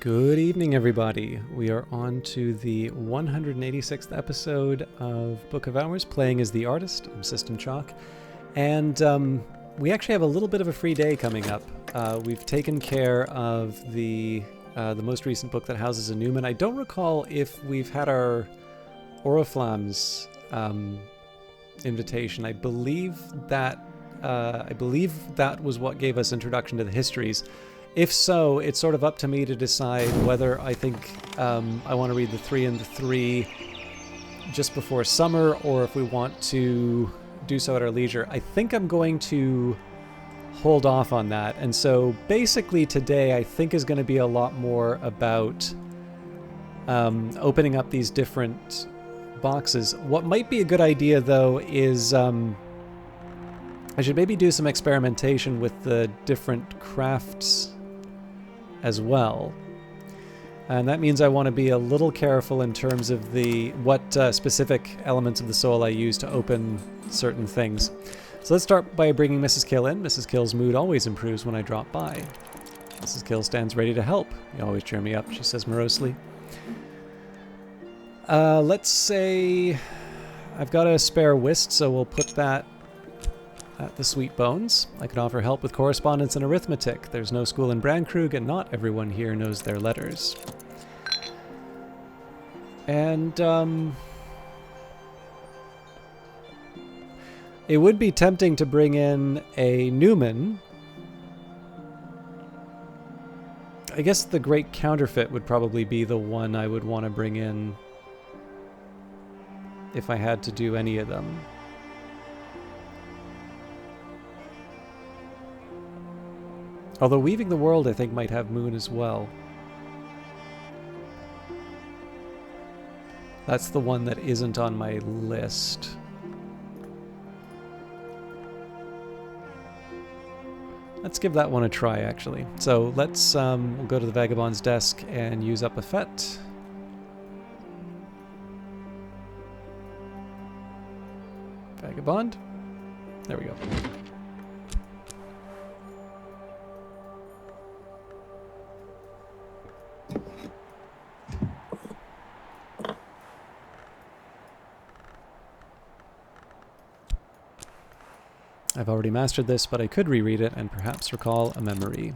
Good evening, everybody. We are on to the 186th episode of Book of Hours, playing as the artist. I'm System Chalk. And we actually have a little bit of a free day coming up. We've taken care of the most recent book that houses a Newman. I don't recall if we've had our Oriflamme's invitation. I believe that was what gave us introduction to the histories. If so, it's sort of up to me to decide whether I think I want to read the 3 and the 3 just before summer, or if we want to do so at our leisure. I think I'm going to hold off on that. And so basically today I think is going to be a lot more about opening up these different boxes. What might be a good idea, though, is I should maybe do some experimentation with the different crafts as well. And that means I want to be a little careful in terms of what specific elements of the soul I use to open certain things. So let's start by bringing Mrs. Kill in. Mrs. Kill's mood always improves when I drop by. Mrs. Kill stands ready to help. You always cheer me up, she says morosely. Let's say I've got a spare whist, so we'll put that at the Sweet Bones. I can offer help with correspondence and arithmetic. There's no school in Brandkrug, and not everyone here knows their letters. And, it would be tempting to bring in a Newman. I guess the Great Counterfeit would probably be the one I would want to bring in if I had to do any of them. Although Weaving the World, I think, might have Moon as well. That's the one that isn't on my list. Let's give that one a try, actually. So let's we'll go to the Vagabond's desk and use up a Fete. Vagabond. There we go. I've already mastered this, but I could reread it and perhaps recall a memory.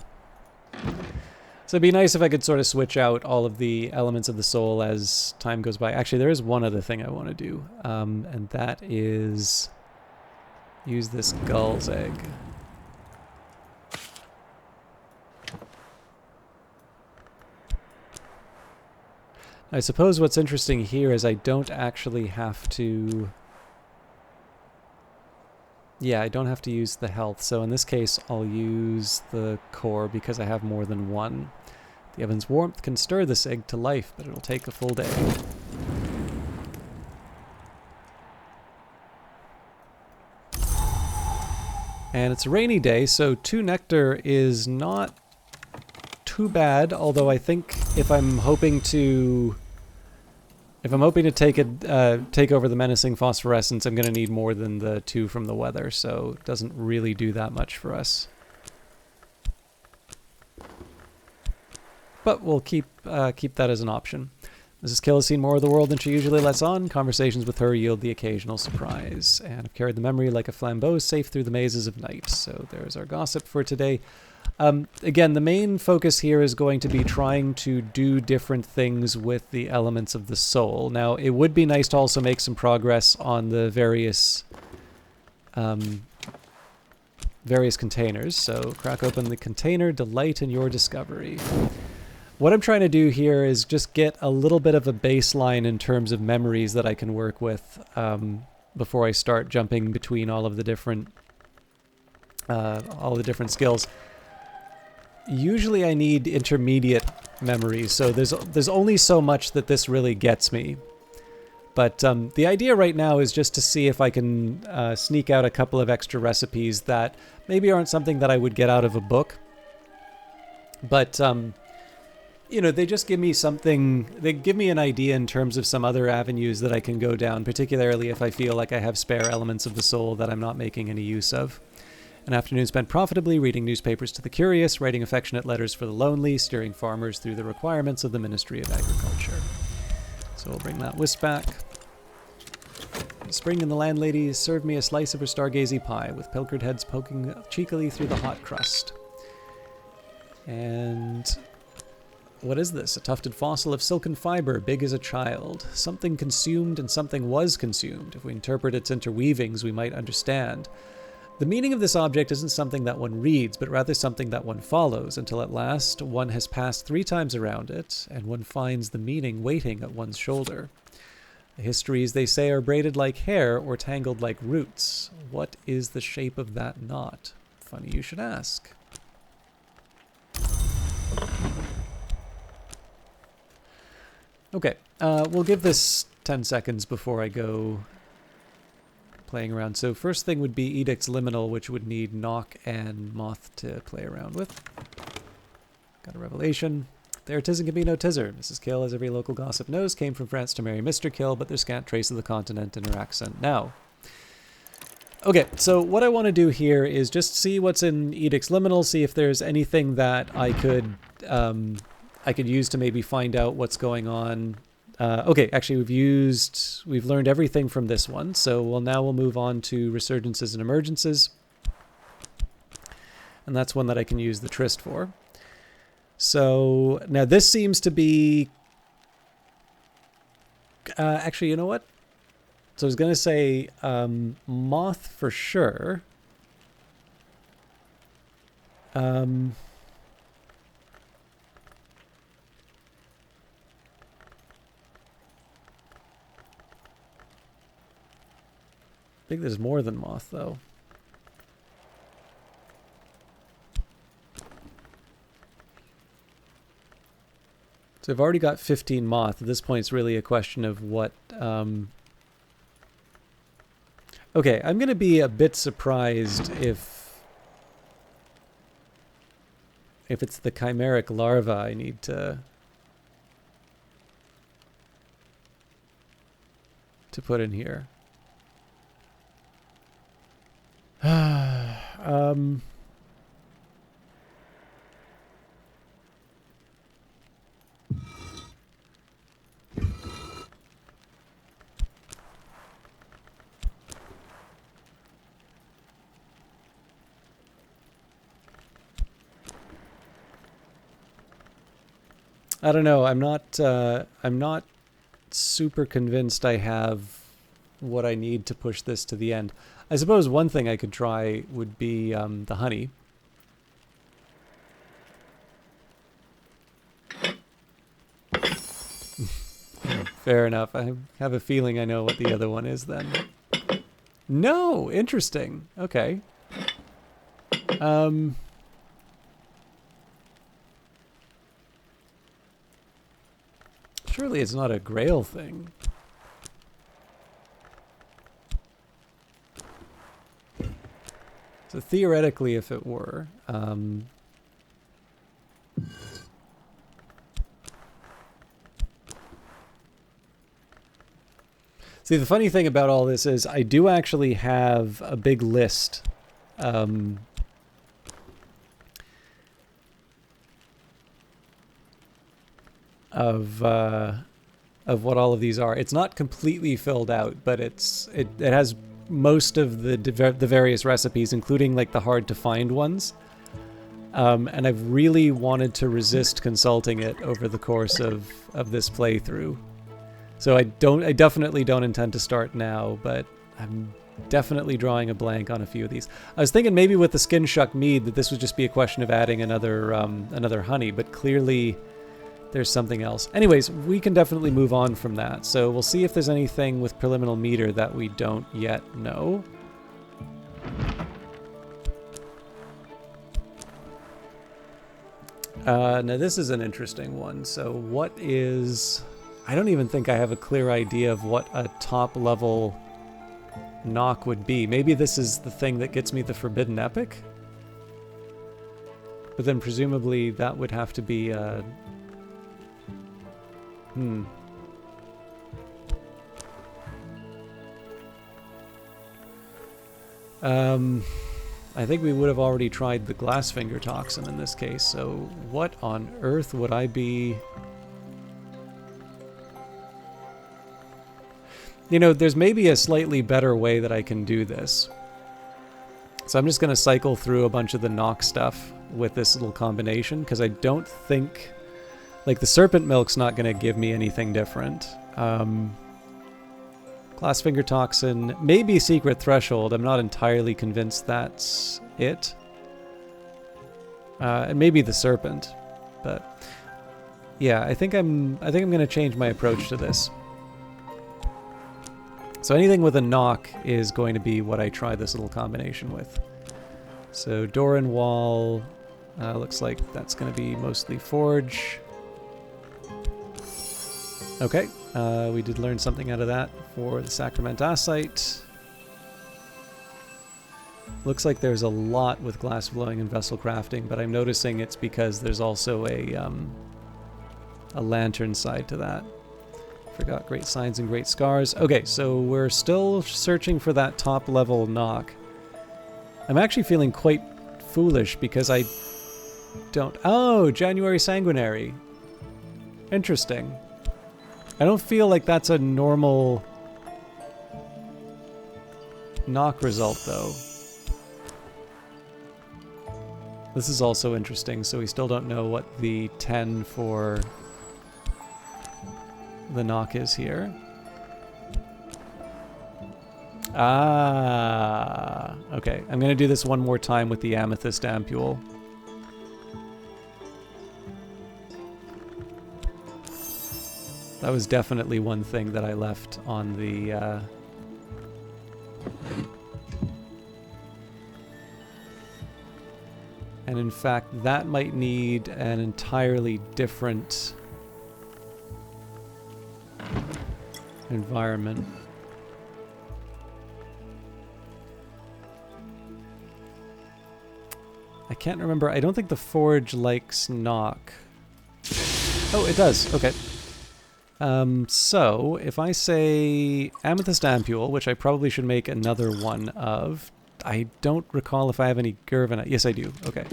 So it'd be nice if I could sort of switch out all of the elements of the soul as time goes by. Actually, there is one other thing I want to do, and that is use this gull's egg. I suppose what's interesting here is I don't actually have to... Yeah, I don't have to use the health, so in this case I'll use the core because I have more than one. The oven's warmth can stir this egg to life, but it'll take a full day. And it's a rainy day, so 2 nectar is not too bad, although I think if I'm hoping to take over the menacing phosphorescence, I'm going to need more than the 2 from the weather, so it doesn't really do that much for us. But we'll keep that as an option. Mrs. Kill has seen more of the world than she usually lets on. Conversations with her yield the occasional surprise, and have carried the memory like a flambeau safe through the mazes of night. So there's our gossip for today. Again, the main focus here is going to be trying to do different things with the elements of the soul. Now, it would be nice to also make some progress on the various containers. So, crack open the container, delight in your discovery. What I'm trying to do here is just get a little bit of a baseline in terms of memories that I can work with before I start jumping between all the different skills. Usually I need intermediate memories, so there's only so much that this really gets me. But the idea right now is just to see if I can sneak out a couple of extra recipes that maybe aren't something that I would get out of a book. But, you know, they just give me something, they give me an idea in terms of some other avenues that I can go down, particularly if I feel like I have spare elements of the soul that I'm not making any use of. An afternoon spent profitably reading newspapers to the curious, writing affectionate letters for the lonely, steering farmers through the requirements of the Ministry of Agriculture. So we'll bring that wisp back. Spring and the landlady served me a slice of her stargazy pie, with pilchard heads poking cheekily through the hot crust. And what is this? A tufted fossil of silken fiber, big as a child. Something consumed and something was consumed. If we interpret its interweavings, we might understand. The meaning of this object isn't something that one reads, but rather something that one follows, until at last one has passed 3 times around it, and one finds the meaning waiting at one's shoulder. The histories, they say, are braided like hair or tangled like roots. What is the shape of that knot? Funny you should ask. Okay, we'll give this 10 seconds before I go playing around. So first thing would be Edict's Liminal, which would need Knock and Moth to play around with. Got a revelation. There 'tis and can be no tizzer. Mrs. Kill, as every local gossip knows, came from France to marry Mr. Kill, but there's scant trace of the continent in her accent now. Okay, so what I want to do here is just see what's in Edict's Liminal, see if there's anything that I could use to maybe find out what's going on. Okay, actually we've learned everything from this one, so we'll move on to Resurgences and Emergences. And that's one that I can use the Tryst for. So now this seems to be, actually, you know what? So I was going to say Moth for sure. I think there's more than Moth, though. So I've already got 15 Moth. At this point, it's really a question of what... Okay, I'm going to be a bit surprised if it's the chimeric larva I need to put in here. I don't know. I'm not super convinced I have what I need to push this to the end. I suppose one thing I could try would be the honey. Fair enough. I have a feeling I know what the other one is then. No! Interesting. Okay. Surely it's not a Grail thing. So theoretically, if it were... See, the funny thing about all this is I do actually have a big list of what all of these are. It's not completely filled out, but it has most of the various recipes, including like the hard to find ones. And I've really wanted to resist consulting it over the course of this playthrough. So I definitely don't intend to start now, but I'm definitely drawing a blank on a few of these. I was thinking maybe with the Skin Shuck Mead that this would just be a question of adding another honey, but clearly there's something else. Anyways, we can definitely move on from that. So we'll see if there's anything with preliminary meter that we don't yet know. Now this is an interesting one. So what is... I don't even think I have a clear idea of what a top level knock would be. Maybe this is the thing that gets me the Forbidden Epic? But then presumably that would have to be a... I think we would have already tried the glass finger toxin in this case, so what on earth would I be... You know, there's maybe a slightly better way that I can do this. So I'm just going to cycle through a bunch of the knock stuff with this little combination, because I don't think... Like, the serpent milk's not going to give me anything different. Glass finger toxin, maybe secret threshold. I'm not entirely convinced that's it. And maybe the serpent, but yeah, I think I'm going to change my approach to this. So anything with a knock is going to be what I try this little combination with. So door and wall, looks like that's going to be mostly forge. Okay, we did learn something out of that for the sacramentacite. Looks like there's a lot with glass blowing and vessel crafting, but I'm noticing it's because there's also a lantern side to that. Forgot great signs and great scars. Okay, so we're still searching for that top level knock. I'm actually feeling quite foolish because I don't... Oh, January Sanguinary. Interesting. I don't feel like that's a normal knock result, though. This is also interesting, so we still don't know what the 10 for the knock is here. Ah, okay. I'm going to do this one more time with the amethyst ampule. That was definitely one thing that I left on the... And in fact, that might need an entirely different environment. I can't remember. I don't think the forge likes knock. Oh, it does. Okay. So, if I say amethyst ampule, which I probably should make another one of, I don't recall if I have any Gervinite. Yes, I do. Okay.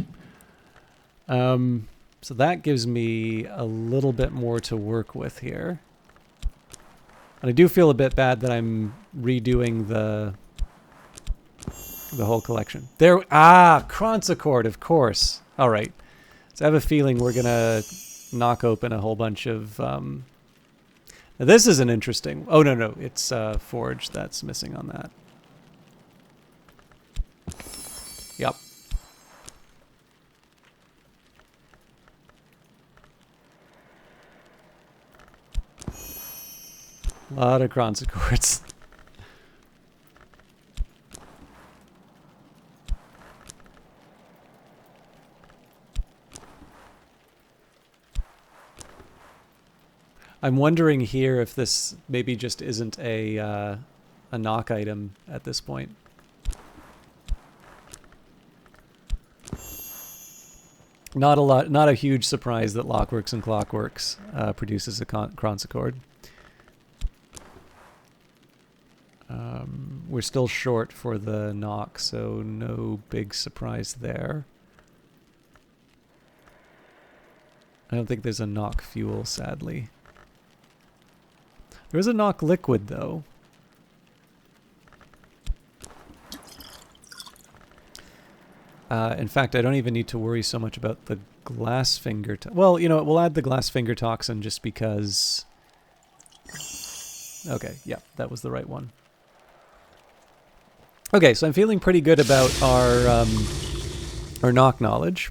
So that gives me a little bit more to work with here. And I do feel a bit bad that I'm redoing the whole collection. There, Cronsicord, of course. All right. So I have a feeling we're gonna knock open a whole bunch of. Now this is an interesting. Oh no, it's forge that's missing on that. Yep. A lot of Cronsicords. I'm wondering here if this maybe just isn't a knock item at this point. Not a huge surprise that Lockworks and Clockworks produces a Cronsicord. We're still short for the knock, so no big surprise there. I don't think there's a knock fuel, sadly. There is a knock liquid, though. In fact, I don't even need to worry so much about the glass finger... Well, you know what, we'll add the glass finger toxin just because... Okay, yeah, that was the right one. Okay, so I'm feeling pretty good about our knock knowledge.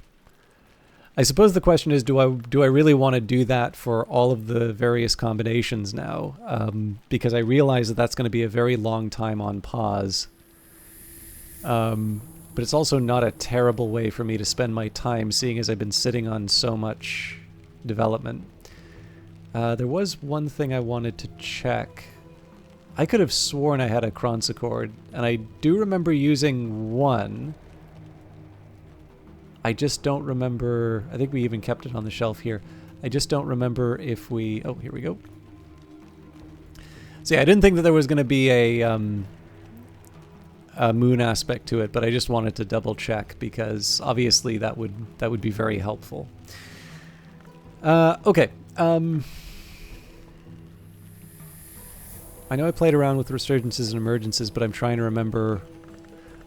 I suppose the question is, do I really want to do that for all of the various combinations now? Because I realize that that's going to be a very long time on pause. But it's also not a terrible way for me to spend my time, seeing as I've been sitting on so much development. There was one thing I wanted to check. I could have sworn I had a Cronsicord, and I do remember using one. I just don't remember... I think we even kept it on the shelf here. I just don't remember if we... Oh, here we go. So yeah, I didn't think that there was going to be a moon aspect to it, but I just wanted to double check because obviously that would be very helpful. Okay. I know I played around with resurgences and emergences, but I'm trying to remember.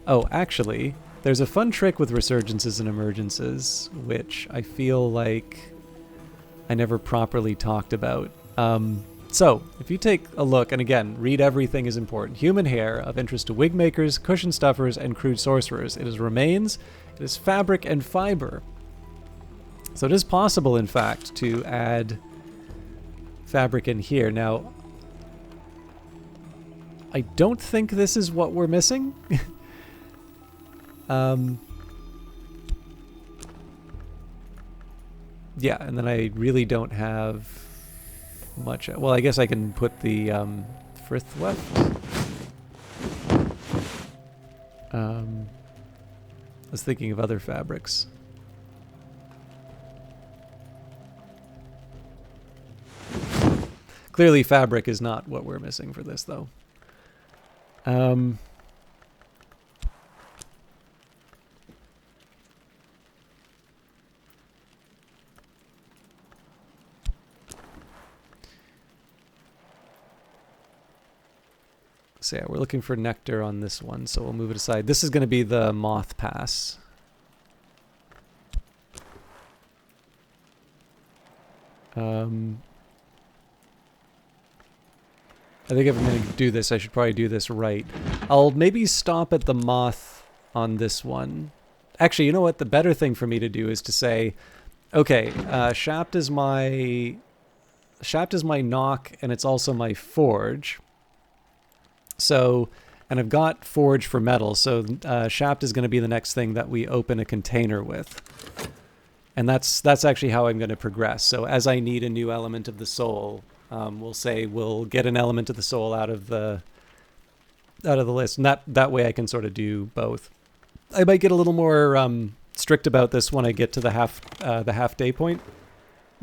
Oh, actually, there's a fun trick with resurgences and emergences, which I feel like I never properly talked about. So, if you take a look, and again, read everything is important. Human hair, of interest to wig makers, cushion stuffers, and crude sorcerers. It is remains, it is fabric and fiber. So it is possible, in fact, to add fabric in here. Now, I don't think this is what we're missing. Yeah, and then I really don't have much. Well, I guess I can put the frith left. I was thinking of other fabrics. Clearly fabric is not what we're missing for this, though. So yeah, we're looking for nectar on this one, so we'll move it aside. This is going to be the moth pass. I think if I'm going to do this, I should probably do this right. I'll maybe stop at the moth on this one. Actually, you know what? The better thing for me to do is to say, okay, Shaft is my knock, and it's also my forge. So, and I've got forge for metal, so Shaft is going to be the next thing that we open a container with. And that's actually how I'm going to progress. So as I need a new element of the soul, we'll say we'll get an element of the soul out of the list, and that way I can sort of do both. I might get a little more strict about this when I get to the half day point,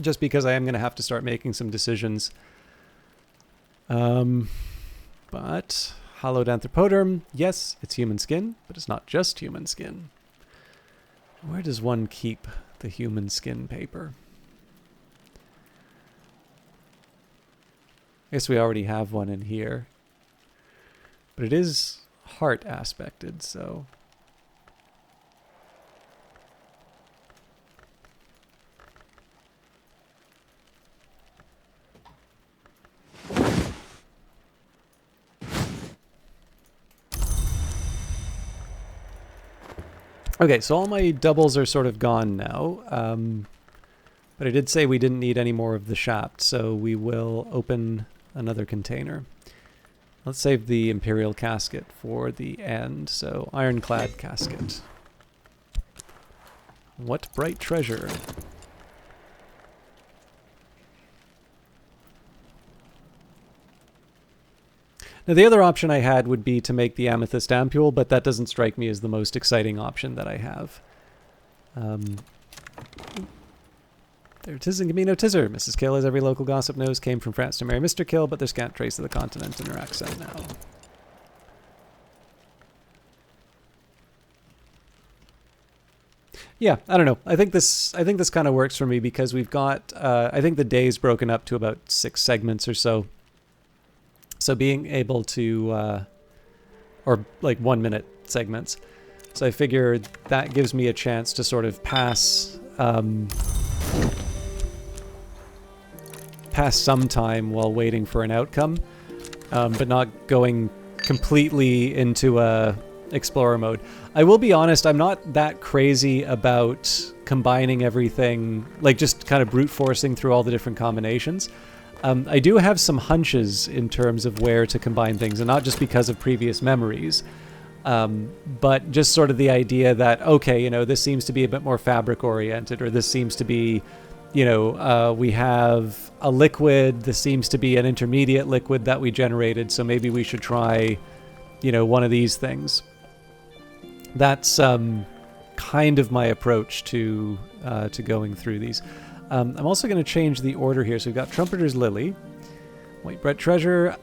just because I am going to have to start making some decisions. But hollowed anthropoderm, yes, it's human skin, but it's not just human skin. Where does one keep the human skin paper? I guess we already have one in here. But it is heart aspected, so... Okay, so all my doubles are sort of gone now, but I did say we didn't need any more of the shaft, so we will open another container. Let's save the Imperial casket for the end, so ironclad casket. What bright treasure? Now, the other option I had would be to make the amethyst ampule, but that doesn't strike me as the most exciting option that I have. There it is in Camino Tizzer. Mrs. Kill, as every local gossip knows, came from France to marry Mr. Kill, but there's scant trace of the continent in her accent now. Yeah, I don't know. I think this kind of works for me because we've got I think the day's broken up to about 6 segments or so. So being able to, or like 1 minute segments. So I figured that gives me a chance to sort of pass some time while waiting for an outcome, but not going completely into a explorer mode. I will be honest, I'm not that crazy about combining everything, like just kind of brute forcing through all the different combinations. I do have some hunches in terms of where to combine things, and not just because of previous memories, but just sort of the idea that, okay, you know, this seems to be a bit more fabric-oriented, or this seems to be, you know, we have a liquid, this seems to be an intermediate liquid that we generated, so maybe we should try, you know, one of these things. That's kind of my approach to going through these. I'm also going to change the order here. So we've got Trumpeter's Lily, White Bright Treasure,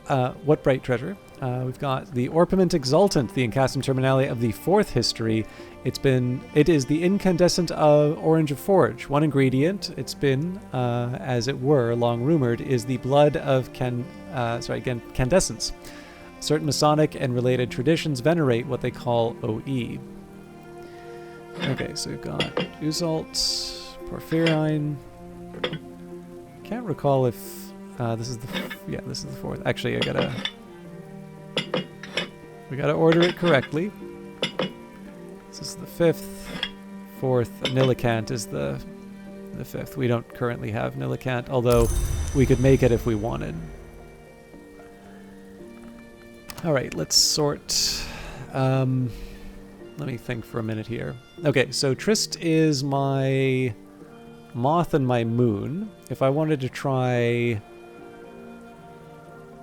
What Bright Treasure, We've got the Orpiment Exultant, the Incastum Terminale of the 4th history. It is the incandescent orange of forge. One ingredient, it's been, as it were, long rumored, is the blood of candescence. Certain Masonic and related traditions venerate what they call OE. Okay, so we've got Uzalt, Porphyryne. Can't recall if this is the this is the 4th. Actually, we gotta order it correctly. This is the 5th, 4th. Nillicant is the 5th. We don't currently have Nillicant, although we could make it if we wanted. All right, let's sort. Let me think for a minute here. Okay, so Trist is my moth and my moon. If I wanted to try...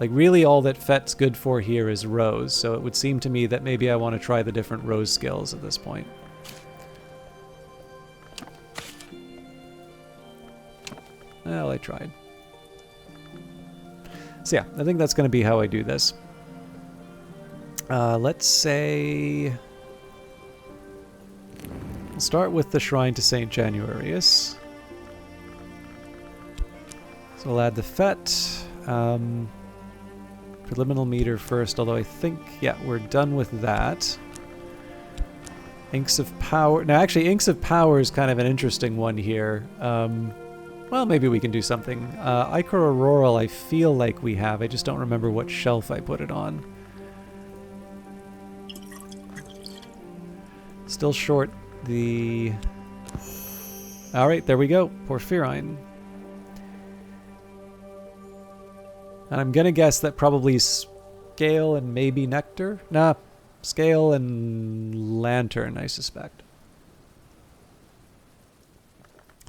Like, really all that Fet's good for here is Rose, so it would seem to me that maybe I want to try the different Rose skills at this point. Well, I tried. So yeah, I think that's going to be how I do this. Let's say... We'll start with the Shrine to St. Januarius. So we'll add the Fet. Preliminal meter first, although I think, yeah, we're done with that. Inks of Power. Now, actually, Inks of Power is kind of an interesting one here. Well, maybe we can do something. Ichor Auroral, I feel like we have. I just don't remember what shelf I put it on. Still short the... Alright, there we go. Porphyryne. And I'm gonna guess that probably Scale and maybe Nectar? Nah, Scale and Lantern, I suspect.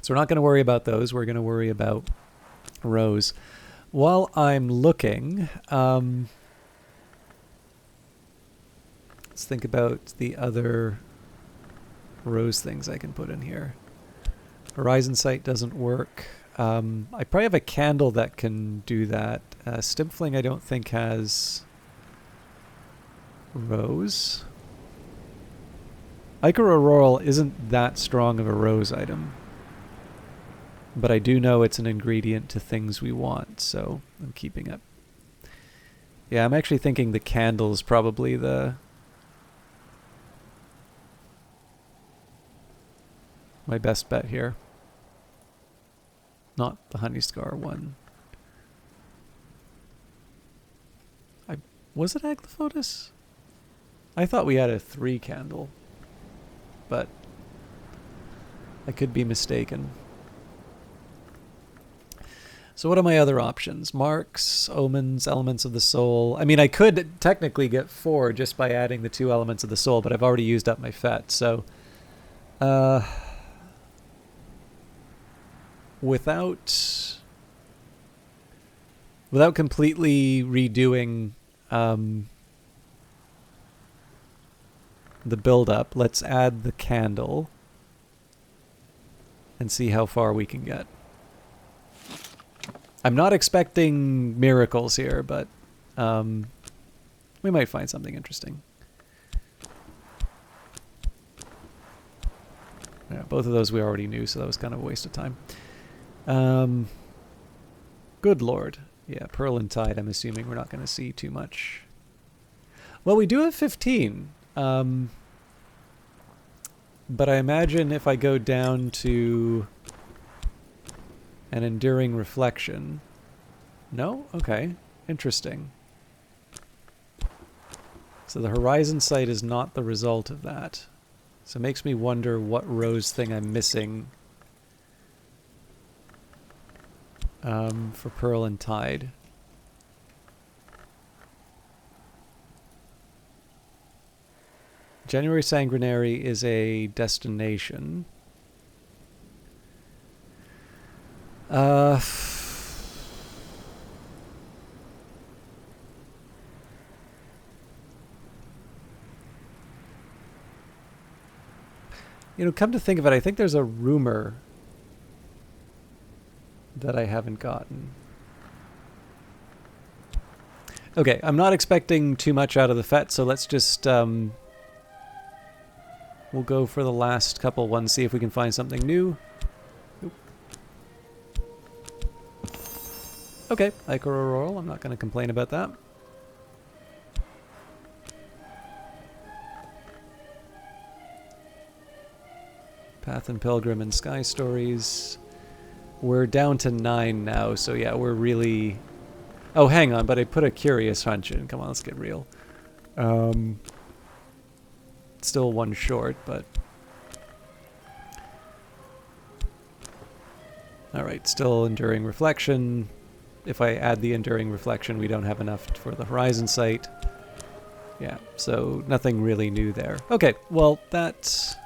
So we're not gonna worry about those. We're gonna worry about Rose. While I'm looking, let's think about the other Rose things I can put in here. Horizon Sight doesn't work. I probably have a candle that can do that. Stimfling I don't think has Rose. Ichor Auroral isn't that strong of a Rose item. But I do know it's an ingredient to things we want, so I'm keeping it. Yeah, I'm actually thinking the candle's probably my best bet here. Not the Honey Scar one. Was it Aglafotis? I thought we had a 3 candle. But I could be mistaken. So what are my other options? Marks, Omens, Elements of the Soul. I mean, I could technically get 4 just by adding the 2 Elements of the Soul, but I've already used up my Fet, so... Without completely redoing the build-up, let's add the candle and see how far we can get. I'm not expecting miracles here, but we might find something interesting. Yeah, both of those we already knew, so that was kind of a waste of time. Good Lord. Yeah, Pearl and Tide, I'm assuming we're not going to see too much. Well, we do have 15. But I imagine if I go down to an Enduring Reflection... No? Okay. Interesting. So the Horizon Sight is not the result of that. So it makes me wonder what Rose thing I'm missing for Pearl and Tide. January Sanguinary is a destination. You know, come to think of it, I think there's a rumor that I haven't gotten. Okay, I'm not expecting too much out of the FET, so let's just... we'll go for the last couple ones, see if we can find something new. Oop. Okay, Ichor-Auroral, I'm not going to complain about that. Path and Pilgrim and Sky Stories. We're down to 9 now, so yeah, we're really... Oh, hang on, but I put a Curious Hunch in. Come on, let's get real. Still one short, but... Alright, still Enduring Reflection. If I add the Enduring Reflection, we don't have enough for the Horizon Sight. Yeah, so nothing really new there. Okay, well, that...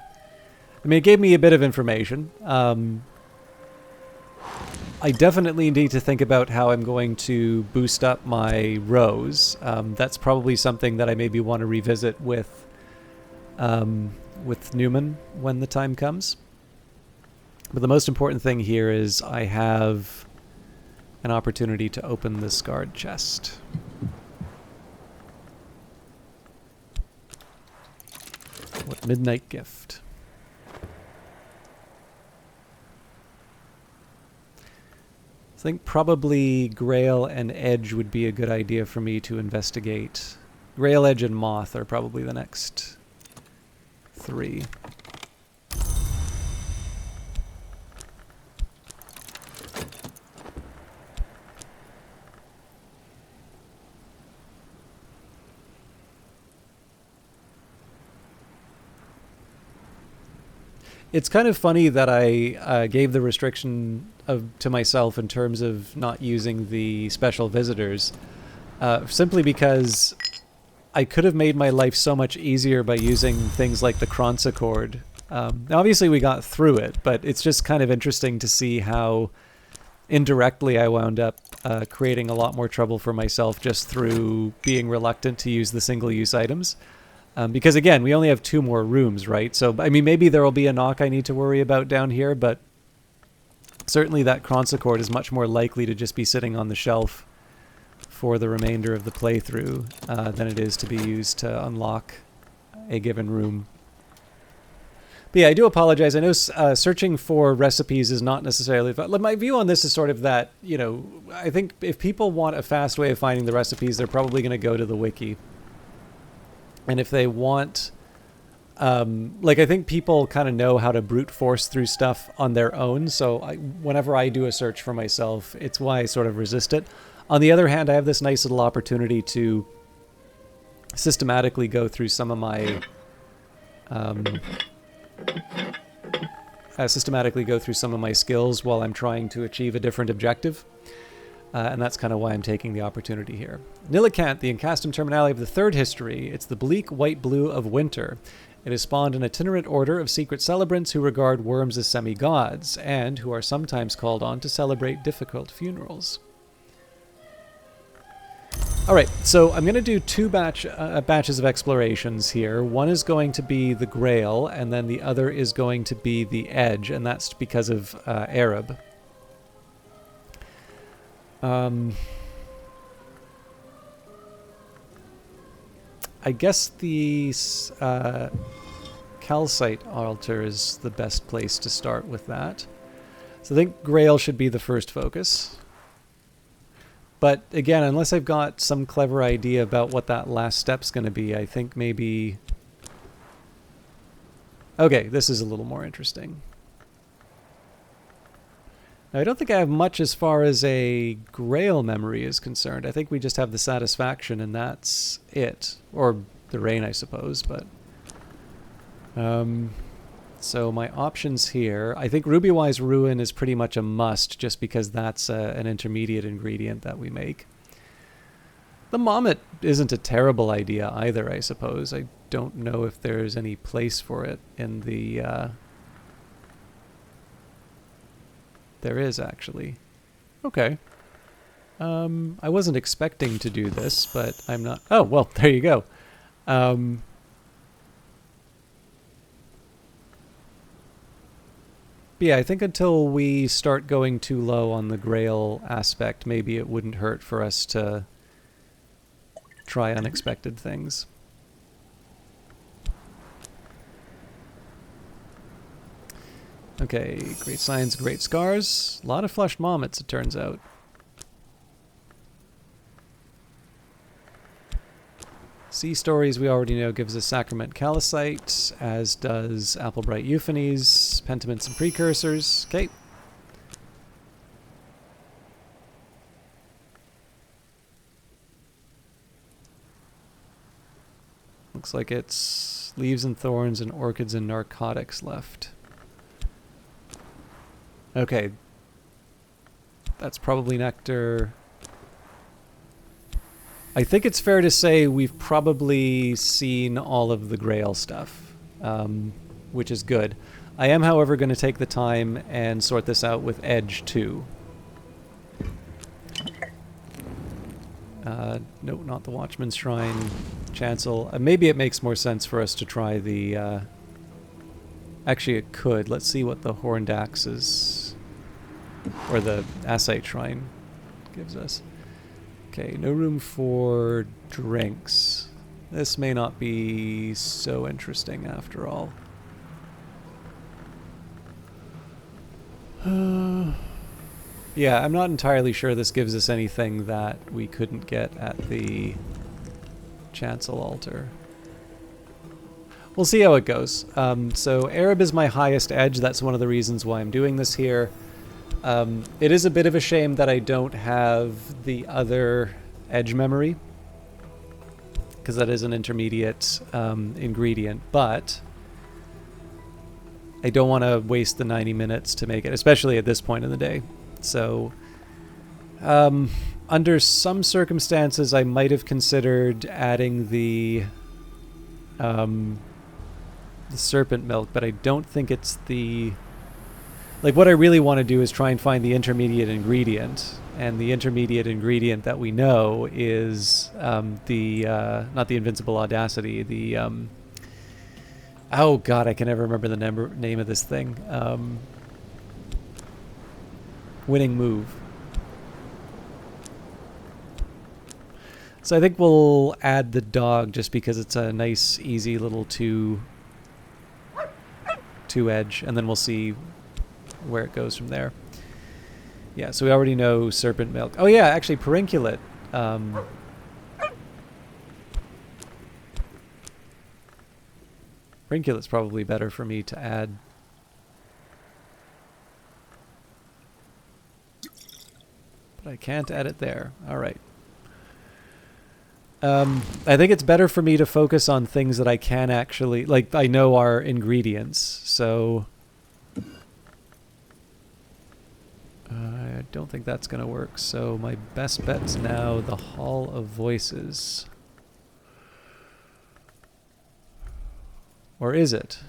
I mean, it gave me a bit of information. I definitely need to think about how I'm going to boost up my rows. That's probably something that I maybe want to revisit with Newman when the time comes. But the most important thing here is I have an opportunity to open this guard chest. What midnight gift? I think probably Grail and Edge would be a good idea for me to investigate. Grail, Edge, and Moth are probably the next 3. It's kind of funny that I gave the restriction to myself in terms of not using the special visitors, simply because I could have made my life so much easier by using things like the Kranz Accord. Obviously we got through it, but it's just kind of interesting to see how indirectly I wound up creating a lot more trouble for myself just through being reluctant to use the single-use items. Because again, we only have 2 more rooms, right? So, I mean, maybe there will be a knock I need to worry about down here, but certainly that Kranz Accord is much more likely to just be sitting on the shelf for the remainder of the playthrough than it is to be used to unlock a given room. But yeah, I do apologize. I know searching for recipes is not necessarily... My view on this is sort of that, you know, I think if people want a fast way of finding the recipes, they're probably going to go to the wiki. And if they want, like, I think people kind of know how to brute force through stuff on their own. So whenever I do a search for myself, it's why I sort of resist it. On the other hand, I have this nice little opportunity to systematically go through some of my, skills while I'm trying to achieve a different objective. And that's kind of why I'm taking the opportunity here. Nillikant, the Incastum Terminale of the Third History. It's the bleak white-blue of winter. It has spawned an itinerant order of secret celebrants who regard worms as semi-gods, and who are sometimes called on to celebrate difficult funerals. Alright, so I'm going to do 2 batches of explorations here. One is going to be the Grail, and then the other is going to be the Edge, and that's because of Arab. I guess the calcite altar is the best place to start with that. So I think Grail should be the first focus. But again, unless I've got some clever idea about what that last step's going to be, I think maybe... Okay, this is a little more interesting. Now, I don't think I have much as far as a Grail memory is concerned. I think we just have the Satisfaction, and that's it. Or the Rain, I suppose, but... so my options here... I think Ruby-Wise Ruin is pretty much a must, just because that's an intermediate ingredient that we make. The Mommet isn't a terrible idea either, I suppose. I don't know if there's any place for it in the... There is, actually. Okay. I wasn't expecting to do this, but I'm not... Oh, well, there you go. But yeah, I think until we start going too low on the Grail aspect, maybe it wouldn't hurt for us to try unexpected things. Okay, great signs, great scars. A lot of flushed moments, it turns out. Sea stories we already know gives us sacrament calcite, as does applebright euphonies, pentiments and precursors. Okay. Looks like it's leaves and thorns and orchids and narcotics left. Okay. That's probably nectar. I think it's fair to say we've probably seen all of the Grail stuff, which is good. I am, however, going to take the time and sort this out with Edge, too. No, not the Watchman's Shrine. Chancel. Maybe it makes more sense for us to try the... Actually, it could. Let's see what the Horned Axes, or the Asite Shrine, gives us. Okay, no room for drinks. This may not be so interesting after all. Yeah, I'm not entirely sure this gives us anything that we couldn't get at the Chancel altar. We'll see how it goes. So Arab is my highest edge. That's one of the reasons why I'm doing this here. It is a bit of a shame that I don't have the other edge memory, because that is an intermediate ingredient, but I don't want to waste the 90 minutes to make it, especially at this point in the day. So under some circumstances I might have considered adding the serpent milk, but I don't think it's the... Like, what I really want to do is try and find the intermediate ingredient, and the intermediate ingredient that we know is not the Invincible Audacity, the... oh god, I can never remember the name of this thing. Winning Move. So I think we'll add the dog just because it's a nice, easy little two edge, and then we'll see where it goes from there. Yeah, so we already know serpent milk. Oh yeah, actually Perunculate. Perunculate's probably better for me to add. But I can't add it there. Alright. I think it's better for me to focus on things that I can actually... Like, I know are ingredients, so... I don't think that's going to work, so my best bet's now the Hall of Voices. Or is it?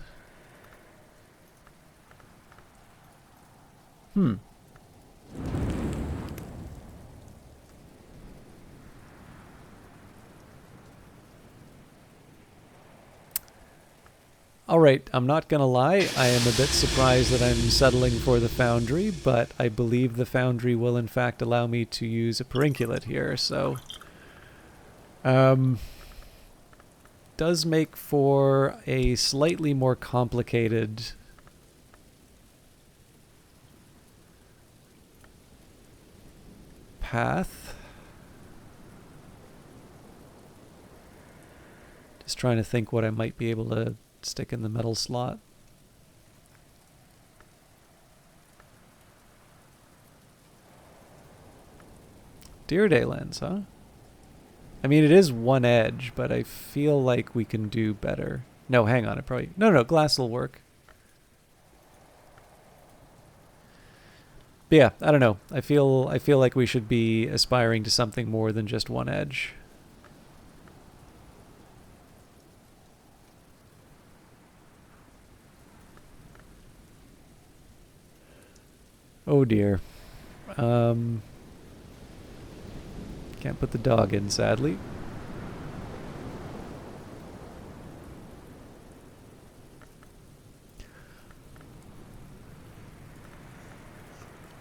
Alright, I'm not gonna lie, I am a bit surprised that I'm settling for the Foundry, but I believe the Foundry will in fact allow me to use a Perunculate here, so... does make for a slightly more complicated... path. Just trying to think what I might be able to stick in the metal slot. Deerday lens, huh? I mean, it is one edge, but I feel like we can do better. No, hang on, it probably... No, glass will work. But yeah, I don't know. I feel like we should be aspiring to something more than just one edge. Oh dear. Can't put the dog in, sadly.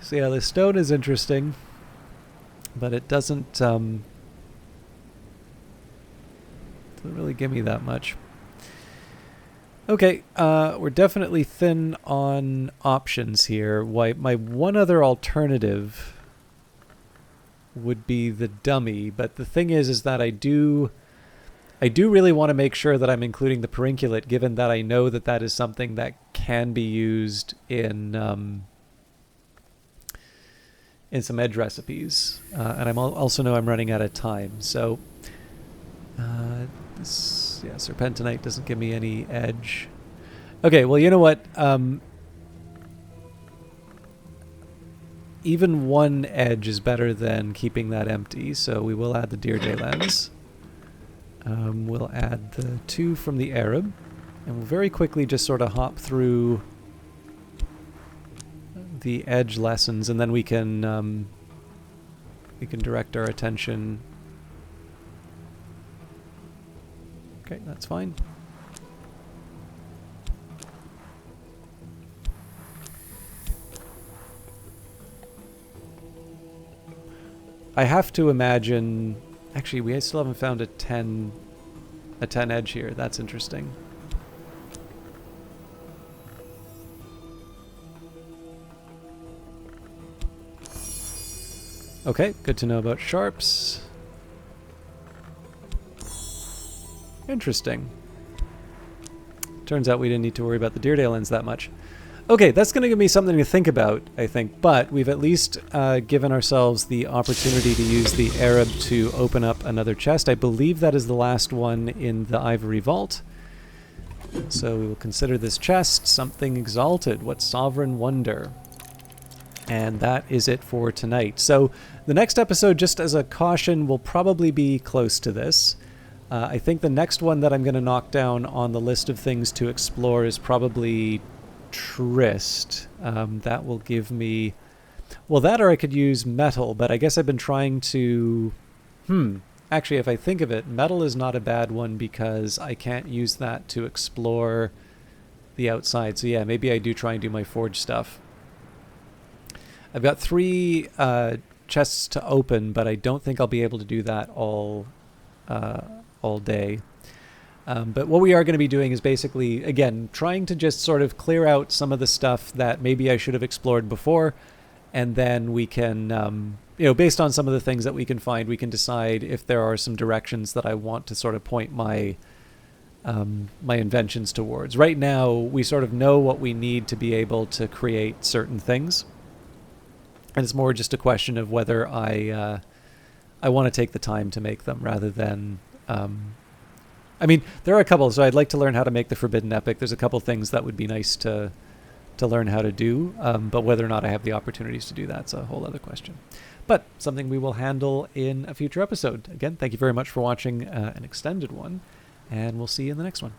So yeah, the stone is interesting, but it doesn't Doesn't really give me that much. Okay, we're definitely thin on options here. My one other alternative would be the dummy, but the thing is that I do really want to make sure that I'm including the perinculate, given that I know that that is something that can be used in some edge recipes, and I also know I'm running out of time. So this, yeah, serpentinite doesn't give me any edge. Okay, well, you know what? Even one edge is better than keeping that empty, so we will add the Deer Day lens. We'll add the 2 from the Arab, and we'll very quickly just sort of hop through the edge lessons, and then we can direct our attention. Okay, that's fine. I have to imagine. Actually, we still haven't found a 10 edge here. That's interesting. Okay, good to know about sharps. Interesting. Turns out we didn't need to worry about the Deer Day lens that much. Okay, that's going to give me something to think about, I think, but we've at least given ourselves the opportunity to use the Arab to open up another chest. I believe that is the last one in the Ivory Vault. So we will consider this chest something exalted. What sovereign wonder. And that is it for tonight. So the next episode, just as a caution, will probably be close to this. I think the next one that I'm going to knock down on the list of things to explore is probably Tryst. That will give me... Well, that or I could use metal, but I guess I've been trying to... Actually, if I think of it, metal is not a bad one because I can't use that to explore the outside. So yeah, maybe I do try and do my forge stuff. I've got 3 chests to open, but I don't think I'll be able to do that all day. But what we are going to be doing is basically, again, trying to just sort of clear out some of the stuff that maybe I should have explored before, and then we can, based on some of the things that we can find, we can decide if there are some directions that I want to sort of point my my inventions towards. Right now, we sort of know what we need to be able to create certain things. And it's more just a question of whether I want to take the time to make them rather than... I mean, there are a couple. So I'd like to learn how to make the Forbidden Epic. There's a couple things that would be nice to learn how to do. But whether or not I have the opportunities to do that's a whole other question. But something we will handle in a future episode. Again, thank you very much for watching an extended one. And we'll see you in the next one.